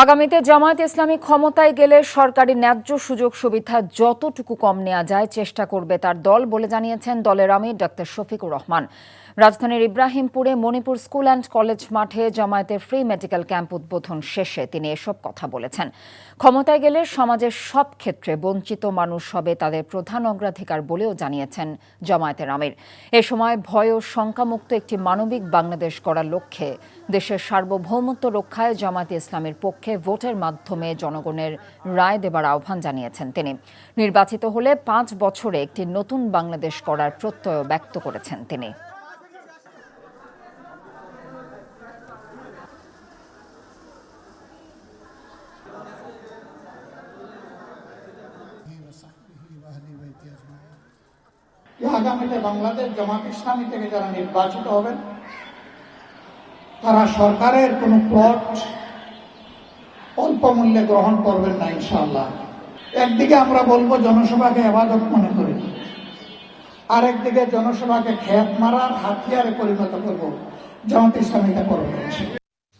আগামীতে জামায়াতে ইসলামী ক্ষমতায় গেলে সরকারি ন্যায্য সুযোগ সুবিধা যতটুকু কম নেওয়া যায় চেষ্টা করবে তার দল বলে জানিয়েছেন দলের আমির ডক্টর শফিকুর রহমান। রাজধানীর ইব্রাহিমপুরে মণিপুর স্কুল অ্যান্ড কলেজ মাঠে জামায়াতের ফ্রি মেডিকেল ক্যাম্প উদ্বোধন শেষে তিনি এসব কথা বলেছেন। ক্ষমতায় গেলে সমাজের সব ক্ষেত্রে বঞ্চিত মানুষ হবে তাদের প্রধান অগ্রাধিকার বলেও জানিয়েছেন জামায়াতের আমির। এ সময় ভয় ও শঙ্কামুক্ত একটি মানবিক বাংলাদেশ গড়ার লক্ষ্যে দেশের সার্বভৌমত্ব রক্ষায় জামায়াতে ইসলামের পক্ষে ভোটের মাধ্যমে জনগণের রায় দেবার আহ্বান জানিয়েছেন তিনি। নির্বাচিত হলে 5 বছরে একটি নতুন বাংলাদেশ গড়ার প্রত্যয় ব্যক্ত করেছেন তিনি। আগামীতে বাংলাদেশ জামাত ইসলামী থেকে যারা নির্বাচিত হবেন তারা সরকারের কোন প্লট অল্প মূল্যে গ্রহণ করবেন না ইনশাআল্লাহ। একদিকে আমরা বলবো জনসভাকে ইবাদত মনে করি, আরেকদিকে জনসভাকে খেত মারার হাতিয়ারে পরিণত করব। জামাত ইসলামী এটা করবে।